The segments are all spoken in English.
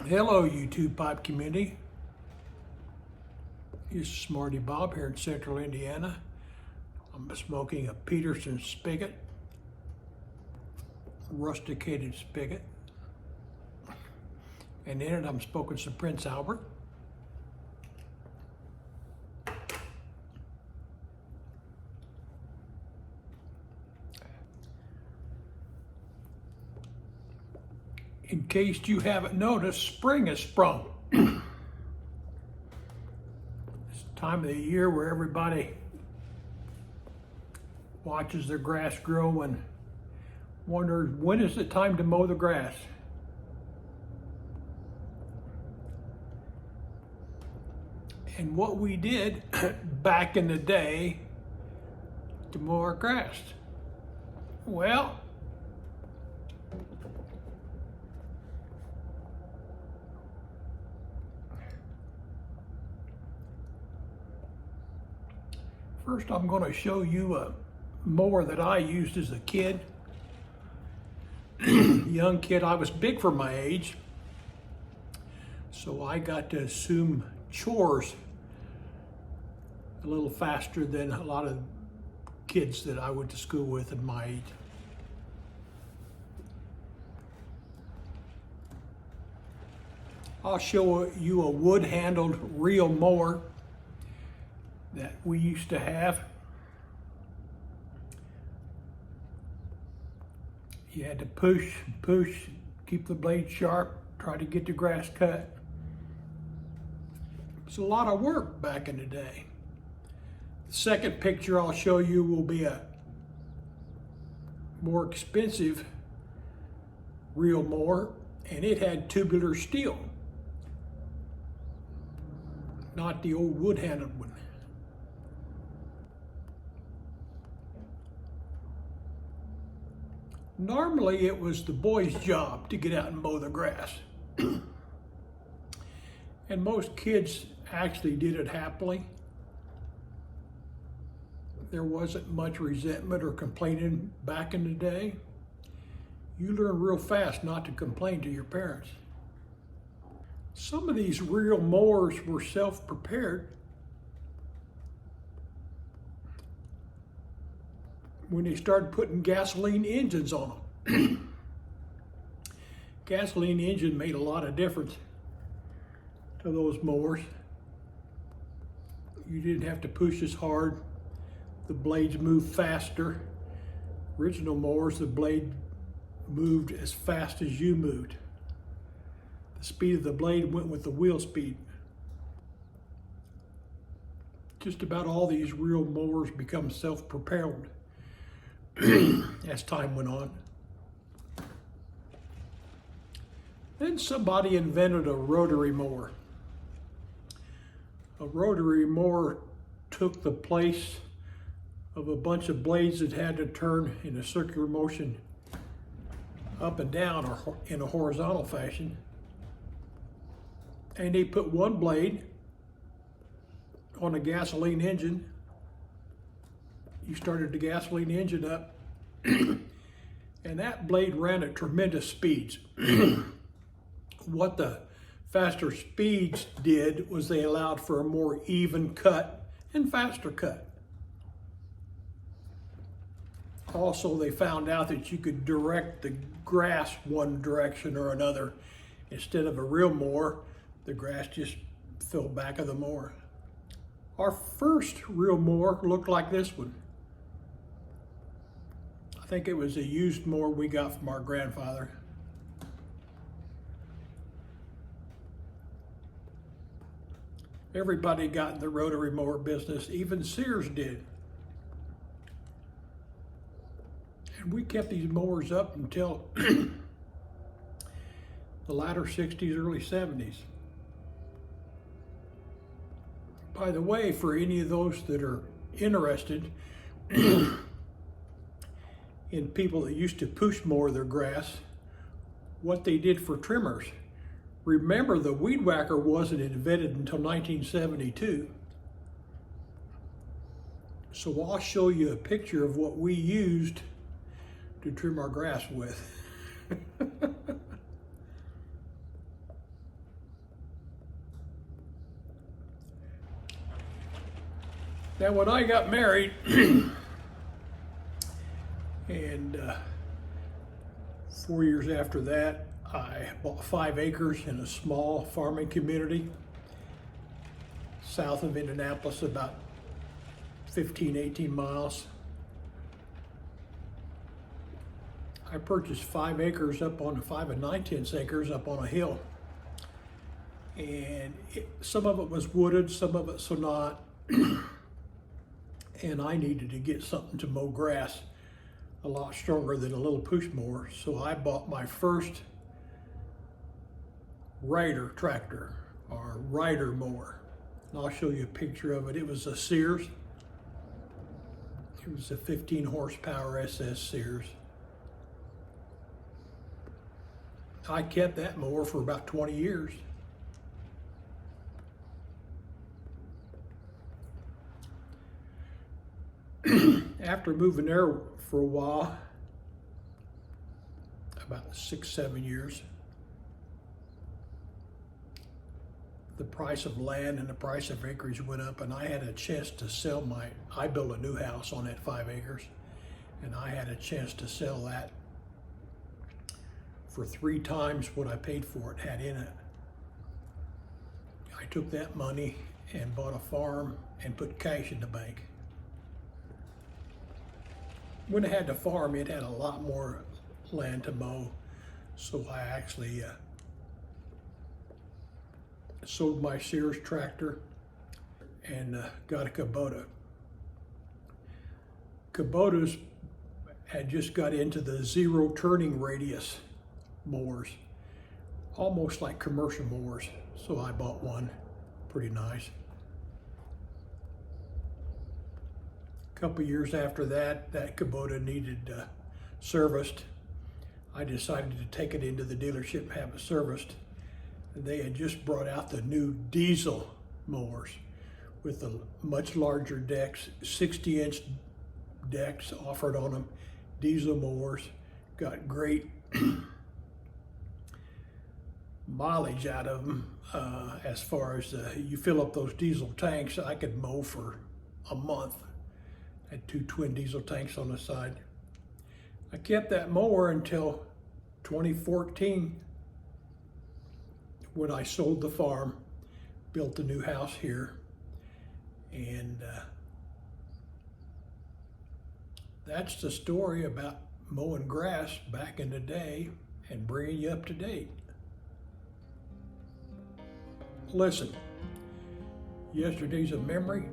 Hello, YouTube pipe community. It's Smarty Bob here in Central Indiana. I'm smoking a Peterson spigot, rusticated spigot, and in it I'm smoking some Prince Albert. In case you haven't noticed, spring has sprung. It's the time of the year where everybody watches their grass grow and wonders, when is it time to mow the grass? And what we did back in the day to mow our grass. Well, first, I'm going to show you a mower that I used as a kid. Young kid, I was big for my age, so I got to assume chores a little faster than a lot of kids that I went to school with at my age. I'll show you a wood-handled reel mower that we used to have. You had to push, keep the blade sharp, try to get the grass cut. It's a lot of work back in the day. The second picture I'll show you will be a more expensive reel mower, and it had tubular steel, not the old wood-handled one. Normally, it was the boy's job to get out and mow the grass. And most kids actually did it happily. There wasn't much resentment or complaining back in the day. You learn real fast not to complain to your parents. Some of these reel mowers were self-prepared. When they started putting gasoline engines on them. Gasoline engine made a lot of difference to those mowers. You didn't have to push as hard. The blades moved faster. Original mowers, the blade moved as fast as you moved. The speed of the blade went with the wheel speed. Just about all these reel mowers become self-propelled as time went on. Then somebody invented a rotary mower. A rotary mower took the place of a bunch of blades that had to turn in a circular motion up and down or in a horizontal fashion. And they put one blade on a gasoline engine. You started the gasoline engine up, and that blade ran at tremendous speeds. What the faster speeds did was they allowed for a more even cut and faster cut. Also, they found out that you could direct the grass one direction or another. Instead of a reel mower, the grass just fell back of the mower. Our first reel mower looked like this one. I think it was a used mower we got from our grandfather. Everybody got in the rotary mower business, even Sears did. And we kept these mowers up until the latter 60s, early 70s. By the way, for any of those that are interested in people that used to push mow their grass, what they did for trimmers. Remember, the weed whacker wasn't invented until 1972. So I'll show you a picture of what we used to trim our grass with. Now, when I got married, and 4 years after that, I bought 5 acres in a small farming community south of Indianapolis, about 15, 18 miles. I purchased 5 acres up on 5 9/10 acres up on a hill. And some of it was wooded, some of it so not. And I needed to get something to mow grass a lot stronger than a little push mower. So I bought my first rider tractor, or rider mower. And I'll show you a picture of it. It was a Sears. It was a 15 horsepower SS Sears. I kept that mower for about 20 years. After moving there for a while, about 6, 7 years, the price of land and the price of acreage went up, and I had a chance to sell I built a new house on that 5 acres, and I had a chance to sell that for 3 times what I paid for it had in it. I took that money and bought a farm and put cash in the bank. When I had the farm, it had a lot more land to mow, so I actually sold my Sears tractor and got a Kubota. Kubotas had just got into the 0 turning radius mowers, almost like commercial mowers, so I bought one, pretty nice. A couple years after that, that Kubota needed serviced. I decided to take it into the dealership and have it serviced. They had just brought out the new diesel mowers with the much larger decks, 60-inch decks offered on them, diesel mowers, got great mileage out of them. As far as you fill up those diesel tanks, I could mow for a month. Had 2 twin diesel tanks on the side. I kept that mower until 2014, when I sold the farm, built the new house here, and that's the story about mowing grass back in the day and bringing you up to date. Listen, yesterday's a memory,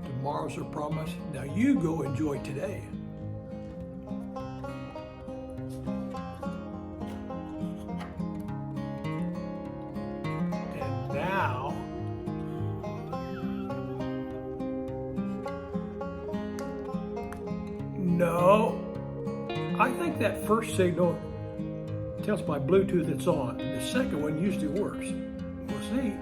tomorrow's a promise. Now you go enjoy today. And now, no, I think that first signal tells my Bluetooth it's on. The second one usually works. We'll see.